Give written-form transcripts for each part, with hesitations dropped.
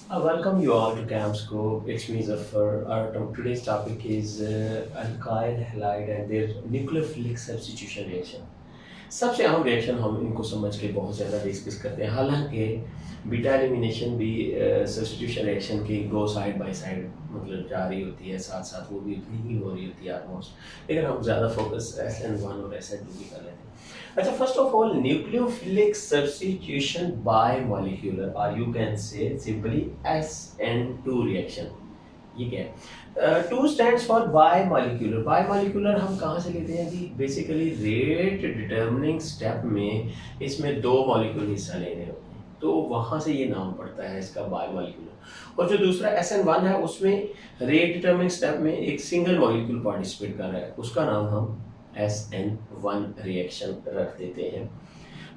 Welcome you all to Camscope. It's me Zafar. Today's topic is alkyl halide and their nucleophilic substitution reaction. सबसे अहम reaction हम इनको समझ के बहुत ज़्यादा डिस्कस करते हैं, हालांकि बीटा एलिमिनेशन भी सब्स्टिट्यूशन रिएक्शन की दो साइड बाय साइड मतलब जा रही होती है, साथ साथ वो भी उतनी ही हो रही होती है ऑलमोस्ट, लेकिन हम ज़्यादा फोकस SN1 और SN2 भी कर लेते हैं। अच्छा, first of all nucleophilic substitution bimolecular और you can say simply SN2 reaction. ये क्या है? Two stands for bimolecular. Bimolecular हम कहाँ से लेते हैं जी? बेसिकली रेट डिटर्मिनिंग स्टेप में इसमें दो मॉलिक्यूल हिस्सा ले रहे होते हैं, तो वहाँ से ये नाम पड़ता है इसका बाय मॉलिक्यूलर। और जो दूसरा SN1 है उसमें रेट डिटर्मिनिंग स्टेप में एक सिंगल मॉलिक्यूल पार्टिसिपेट कर रहा है, उसका नाम हम SN1 रिएक्शन रख देते हैं।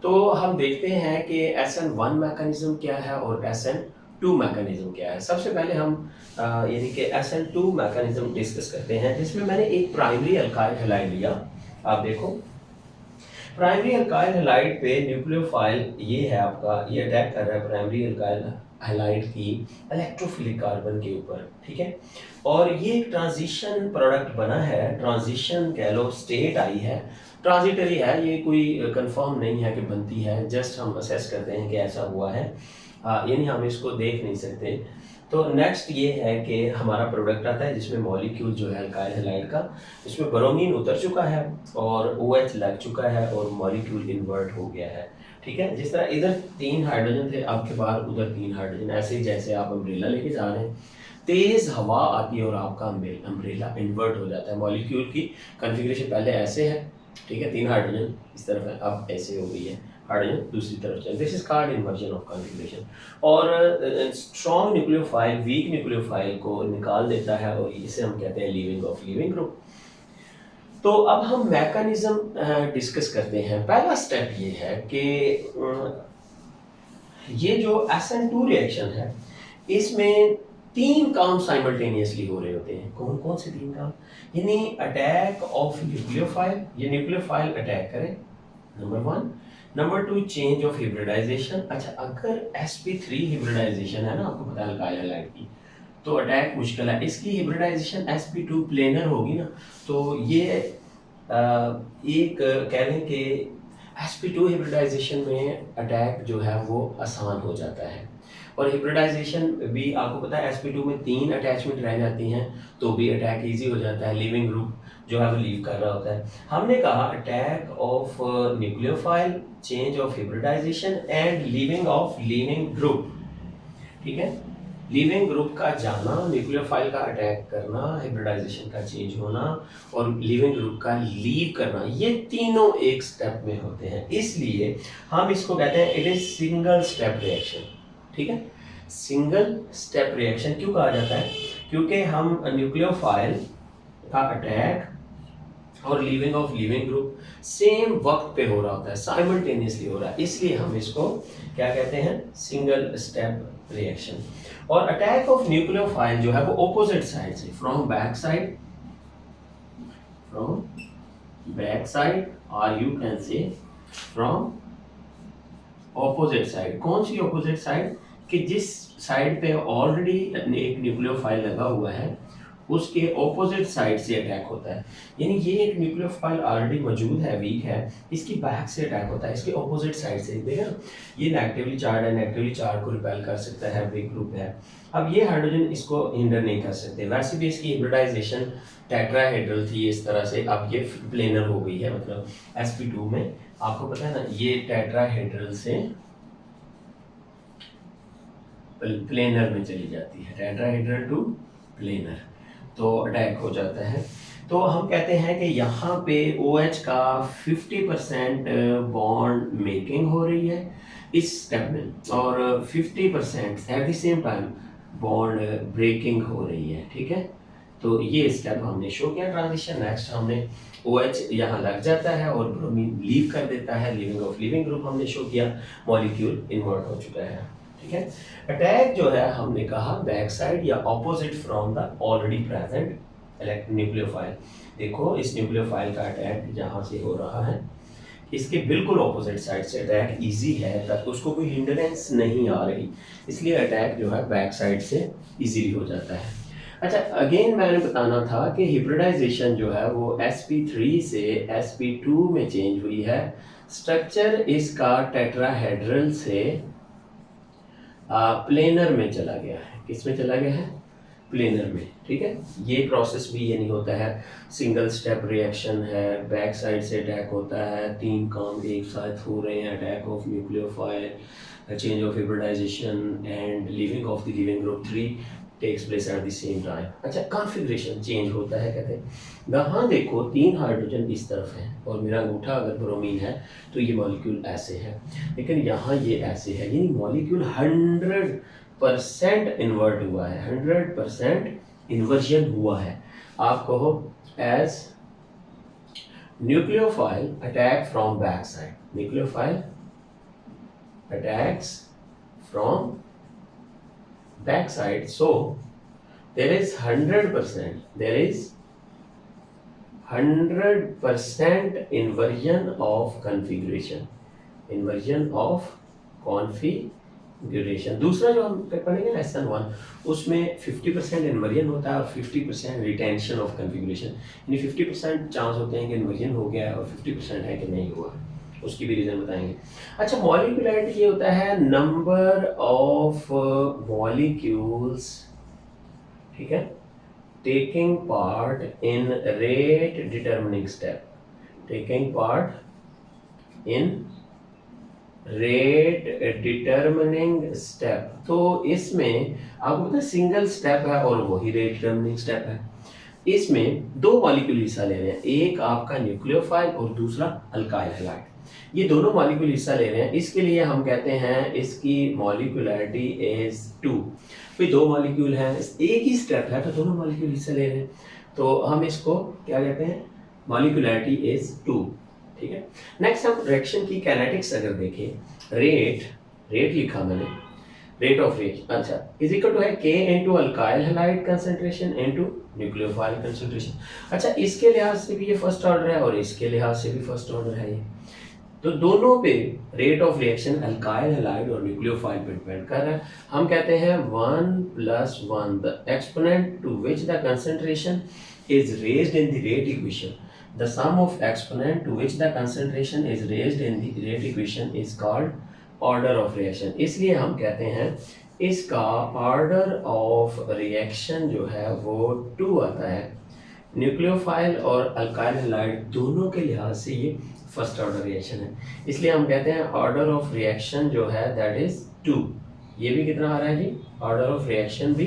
तो हम देखते हैं कि SN1 मैकेनिज्म क्या है और SN2 मैकेनिज्म क्या है। सबसे पहले हम यानी कि SN2 मैकेनिज्म डिस्कस करते हैं, जिसमें मैंने एक प्राइमरी अल्काइल हैलाइड लिया। आप देखो, प्राइमरी अल्काइल हैलाइड पे न्यूक्लियोफाइल ये है आपका, ये अटैक कर रहा है प्राइमरी अल्काइल हैलाइड की इलेक्ट्रोफिलिक कार्बन के ऊपर, ठीक है। और ये एक ट्रांजिशन प्रोडक्ट बना है, ट्रांजिशन कह लो, स्टेट आई है, ट्रांजिटरी है, ये कोई कंफर्म नहीं है कि बनती है, जस्ट हम असेस करते हैं कि ऐसा हुआ है, यानी हम इसको देख नहीं सकते। तो नेक्स्ट ये है कि हमारा प्रोडक्ट आता है जिसमें मॉलिक्यूल जो है अल्काइल हैलाइड का, इसमें ब्रोमीन उतर चुका है और OH लग चुका है और मॉलिक्यूल इन्वर्ट हो गया है, ठीक है। जिस तरह इधर 3 हाइड्रोजन थे, आपके बाहर उधर 3 हाइड्रोजन, ऐसे ही जैसे आप अम्ब्रेला लेके जा रहे हैं, तेज हवा आती है और आपका अम्ब्रेला इन्वर्ट हो जाता है। मॉलिक्यूल की कॉन्फ़िगरेशन पहले ऐसे है, ठीक है, 3 हाइड्रोजन इस तरफ है, अब ऐसे हो गई है, हाइड्रोजन दूसरी तरफ चल, this is called inversion of configuration. और स्ट्रॉन्ग न्यूक्लियोफाइल वीक न्यूक्लियोफाइल को निकाल देता है और इसे हम कहते हैं लीविंग ऑफ लीविंग ग्रुप। तो अब हम मैकेनिज्म डिस्कस करते हैं। पहला स्टेप ये है कि ये जो SN2 रिएक्शन है, इसमें 3 काम साइमल्टेनियसली हो रहे होते हैं। कौन कौन से 3 काम? यानी अटैक ऑफ न्यूक्लियोफाइल, ये न्यूक्लियोफाइल अटैक करें, number 1। Number 2, change of hybridisation. अच्छा, अगर sp3 हिब्रिडाइजेशन है ना, आपको पता है अल्काइल हैलाइड की, तो अटैक मुश्किल है। इसकी हिब्रिडाइजेशन sp2 प्लेनर होगी ना, तो ये एक कह लें कि sp2 हिब्रिडाइजेशन में अटैक जो है वो आसान हो जाता है। और हिब्रिडाइजेशन भी आपको पता है sp2 में 3 अटैचमेंट रह जाती हैं, तो भी अटैक इजी हो जाता है, लिविंग ग्रुप जो है वो लीव कर रहा होता है। हमने कहा attack of nucleophile, change of hybridisation and leaving of leaving group, ठीक है। लीविंग ग्रुप का जाना, न्यूक्लियोफाइल का अटैक करना, हिब्रिडाइजेशन का चेंज होना और लीविंग ग्रुप का लीव करना, ये तीनों एक स्टेप में होते हैं, इसलिए हम इसको कहते हैं it is single step reaction, ठीक है। सिंगल स्टेप रिएक्शन क्यों कहा जाता है? क्योंकि हम न्यूक्लियोफाइल का अटैक और leaving of leaving group same वक्त पे हो रहा होता है, साइमल्टेनियसली हो रहा है, इसलिए हम इसको क्या कहते हैं? Single step reaction. और अटैक ऑफ न्यूक्लियोफाइल जो है वो ऑपोजिट साइड से, फ्रॉम बैक साइड और यू कैन से फ्रॉम ऑपोजिट साइड। कौन सी ऑपोजिट साइड? कि जिस साइड पे ऑलरेडी एक न्यूक्लियोफाइल लगा हुआ है उसके ऑपोजिट साइड से अटैक होता है। यानी ये एक न्यूक्लियोफाइल ऑलरेडी मौजूद है, वीक है, इसकी बैक से अटैक होता है, इसके ऑपोजिट साइड से। देखा, ये नेगेटिवली चार्ज है, नेगेटिवली चार्ज को रिपेल कर सकता है, वीक ग्रुप है। अब ये हाइड्रोजन इसको हिंडर नहीं कर सकते, वैसे भी इसकी हिब्रिडाइजेशन टेट्राहेड्रल थी इस तरह से, अब ये प्लेनर हो गई है, मतलब sp2 में आपको पता है ना, ये टेट्राहेड्रल से प्लेनर में चली जाती है, टेट्राहेड्रल टू प्लेनर, तो अटैक हो जाता है। तो हम कहते हैं कि यहाँ पे OH का 50% बॉन्ड मेकिंग हो रही है इस स्टेप में, और 50% at the same time bond breaking हो रही है, ठीक है। तो ये स्टेप हमने शो किया ट्रांजिशन। नेक्स्ट हमने OH यहाँ लग जाता है और ब्रोमीन लीव कर देता है, लिविंग ऑफ लिविंग ग्रुप हमने शो किया, मॉलिक्यूल इन्वर्ट हो चुका है, ठीक है। अटैक जो है हमने कहा बैक साइड या opposite from the already present nucleophile. देखो, इस न्यूक्लियोफाइल का अटैक जहाँ से हो रहा है, इसके बिल्कुल ऑपोजिट साइड से अटैक इजी है, तक उसको कोई हिंड्रेंस नहीं आ रही, इसलिए अटैक जो है बैक साइड से इजीली हो जाता है। अच्छा, अगेन मैंने बताना था कि हिब्रिडाइजेशन जो है वो sp3 से sp2 में चेंज हुई है। स्ट्रक्चर इसका टेट्राहेड्रल से प्लेनर में चला गया है। किस में चला गया है? प्लेनर में। ठीक है, ये प्रोसेस भी ये नहीं होता है सिंगल स्टेप रिएक्शन है, बैक साइड से अटैक होता है, 3 काम एक साथ हो रहे हैं, attack of nucleophile, change of hybridisation and leaving of the leaving group 3 takes place at the same time. अच्छा, कॉन्फ़िगरेशन चेंज होता है कहते हैं। यहाँ देखो 3 हाइड्रोजन इस तरफ है और मेरा अंगूठा अगर ब्रोमीन है तो ये मॉलिक्यूल ऐसे है, लेकिन यहाँ ये ऐसे है, यानी मॉलिक्यूल 100% इन्वर्ट हुआ है, 100% इन्वर्जन हुआ है। आप कहो as nucleophile attack from back side, nucleophile attacks from back side, so there is 100% inversion of configuration, दूसरा जो हम पढ़ेंगे ना SN1 उसमें 50% इन्वर्जन होता है और 50% रिटेंशन ऑफ कन्फिगरेशन, यानी 50% चांस होते हैं कि इन्वर्जन हो गया और 50% है कि नहीं हुआ, उसकी भी रीज़न बताएंगे। अच्छा, मॉलिक्यूलैरिटी ये होता है नंबर ऑफ मॉलिक्यूल्स, ठीक है, taking part in rate determining step, taking part in rate determining step. तो इसमें आपको पता है सिंगल स्टेप है और वही रेट डिटर्मिनिंग स्टेप है। इसमें 2 मॉलिक्यूल हिस्सा ले रहे हैं, एक आपका न्यूक्लियोफाइल और दूसरा अल्काइल हैलाइड, ये दोनों मॉलिक्यूल हिस्सा ले रहे हैं। इसके लिए हम कहते हैं इसकी मॉलिक्यूलैरिटी इज 2। भाई 2 मॉलिक्यूल हैं, एक ही स्टेप है तो दोनों मॉलिक्यूल हिस्सा ले रहे हैं, तो हम इसको क्या कहते हैं? मॉलिक्यूलैरिटी इज 2। ठीक है, नेक्स्ट हम रिएक्शन की काइनेटिक्स अगर देखें, रेट लिखा मैंने, रेट ऑफ रिएक्शन, अच्छा, इज इक्वल टू है K into alkyl halide concentration into nucleophile concentration. अच्छा, इसके लिहाज से भी ये फर्स्ट ऑर्डर है और इसके लिहाज से भी फर्स्ट ऑर्डर है ये, तो दोनों पे rate of reaction alkyl halide और न्यूक्लियोफाइल पे डिपेंड कर रहा है। हम कहते हैं 1 + 1 the exponent to which the concentration is raised in the rate equation, the sum of exponent to which the concentration is raised in the rate equation is called order of reaction. इसलिए हम कहते हैं इसका order of reaction जो है वो 2 आता है। न्यूक्लियोफाइल और अल्काइल हैलाइड दोनों के लिहाज से ये फर्स्ट ऑर्डर रिएक्शन है, इसलिए हम कहते हैं ऑर्डर ऑफ रिएक्शन जो है दैट इज 2। ये भी कितना आ रहा है जी? ऑर्डर ऑफ रिएक्शन भी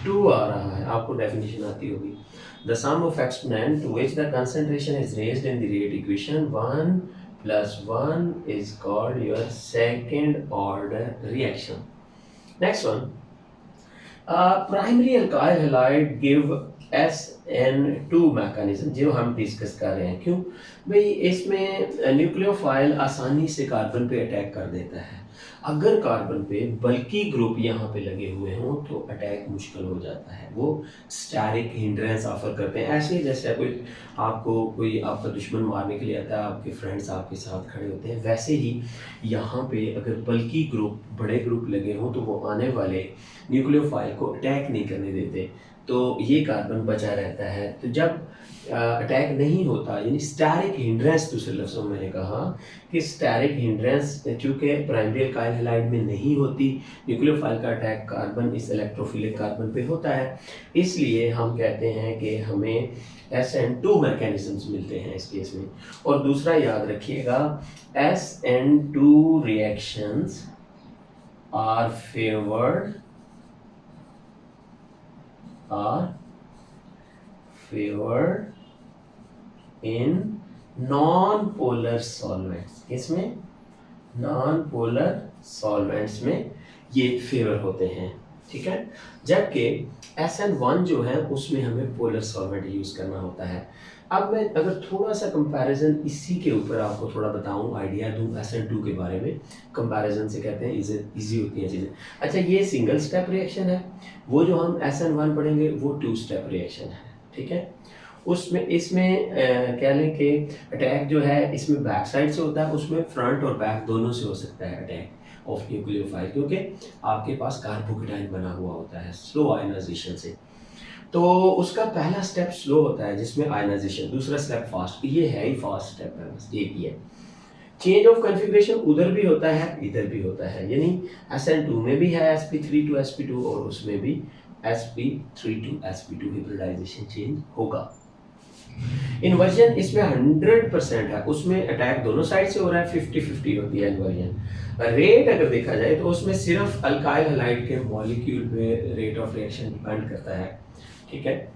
2 आ रहा है, आपको डेफिनेशन आती होगी। The sum of exponent to which the concentration is raised in the rate equation 1 + 1 is called your second order reaction. Next one, primary alkyl halide give SN2 mechanism, जो हम discuss कर रहे हैं। क्यों भाई? इसमें न्यूक्लियोफाइल आसानी से कार्बन पे अटैक कर देता है, अगर कार्बन पे बल्कि ग्रुप यहाँ पे लगे हुए हों तो अटैक मुश्किल हो जाता है, वो स्टैरिक हिंड्रेंस ऑफर करते हैं। ऐसे जैसे कोई आपका दुश्मन मारने के लिए आता है, आपके फ्रेंड्स आपके साथ खड़े होते हैं, वैसे ही यहाँ पे अगर बल्कि ग्रुप, बड़े ग्रुप लगे हों तो वो आने वाले न्यूक्लियोफाइल को अटैक नहीं करने देते, तो ये कार्बन बचा रहता है। तो जब अटैक नहीं होता, यानी स्टैरिक हिंड्रेंस, दूसरे लफ्ज़ों में मैंने कहा कि स्टैरिक हिंड्रेंस चूँकि प्राइमरी अल्काइल हैलाइड में नहीं होती, न्यूक्लियोफाइल का अटैक कार्बन इस इलेक्ट्रोफिलिक कार्बन पे होता है, इसलिए हम कहते हैं कि हमें SN2 मैकेनिज्म्स मिलते हैं इस केस में। और दूसरा याद रखिएगा, SN2 reactions are favoured in non polar solvents. इसमें नॉन पोलर सॉल्वेंट्स में ये फेवर होते हैं, ठीक है, जबकि SN1 जो है उसमें हमें पोलर सॉल्वेंट यूज़ करना होता है। अब मैं अगर थोड़ा सा कंपैरिजन इसी के ऊपर आपको थोड़ा बताऊं, आइडिया दूं SN2 के बारे में, कंपैरिजन से कहते हैं इजी होती हैं चीज़ें। अच्छा, ये सिंगल स्टेप रिएक्शन है, वो जो हम SN1 पढ़ेंगे वो 2 स्टेप रिएक्शन है, ठीक है। उसमें इसमें कह लें कि अटैक जो है इसमें बैक साइड से होता है, उसमें फ्रंट और बैक दोनों से हो सकता है अटैक ऑफ न्यूक्लियोफाइल, क्योंकि आपके पास कार्बोकेटाइन बना हुआ होता है स्लो आयनाइजेशन से। तो उसका पहला स्टेप स्लो होता है जिसमें आयनाइजेशन, दूसरा स्टेप फास्ट, ये है ही फास्ट स्टेप है, बस एक ही है। चेंज ऑफ कॉन्फ़िगरेशन उधर भी होता है इधर भी होता है, यानी SN2 में भी है sp3 टू sp2 और उसमें भी sp3 to sp2 hybridisation change होगा। इन्वर्जन इसमें 100% है, उसमें अटैक दोनों साइड से हो रहा है, 50-50 होती है इन्वर्जन। रेट अगर देखा जाए तो उसमें सिर्फ अल्काइल हैलाइड के मॉलिक्यूल पे रेट ऑफ रिएक्शन डिपेंड करता है, ठीक है।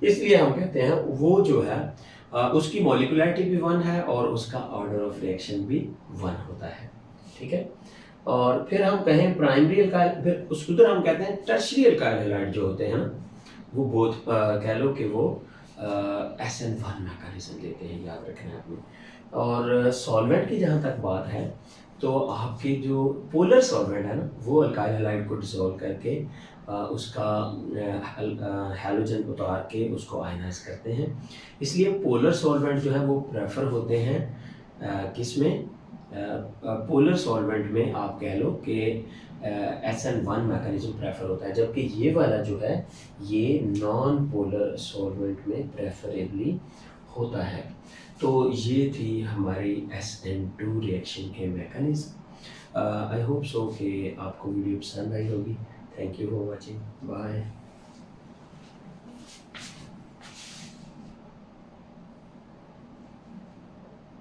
इसलिए हम कहते हैं वो जो है उसकी मॉलिकुलैरिटी भी 1 है और उसका ऑर्डर ऑफ रिएक्शन भी 1 होता है, ठीक है। और फिर हम कहें प्राइमरी अल्काइल, फिर उस उधर हम कहते हैं टर्शियरी अल्काइल हैलाइड जो होते हैं ना, वो बहुत कह लो कि वो SN1 मैकेनिज्म लेते हैं, याद रखना है आपने। और सॉल्वेंट की जहाँ तक बात है तो आपके जो पोलर सॉल्वेंट है ना, वो अल्काइल हैलाइड को डिसॉल्व करके उसका हैलोजन उतार के उसको आयनाइज करते हैं। इसलिए पोलर सॉल्वेंट जो है वो प्रेफर होते हैं किसमें, पोलर सॉल्वेंट में आप कह लो कि SN1 मैकेनिज्म प्रेफर होता है, जबकि ये वाला जो है ये नॉन पोलर सॉल्वेंट में प्रेफरेबली होता है। तो ये थी हमारी SN2 रिएक्शन के मैकेनिज्म। आई होप सो कि आपको वीडियो पसंद आई होगी। Thank you for watching, bye.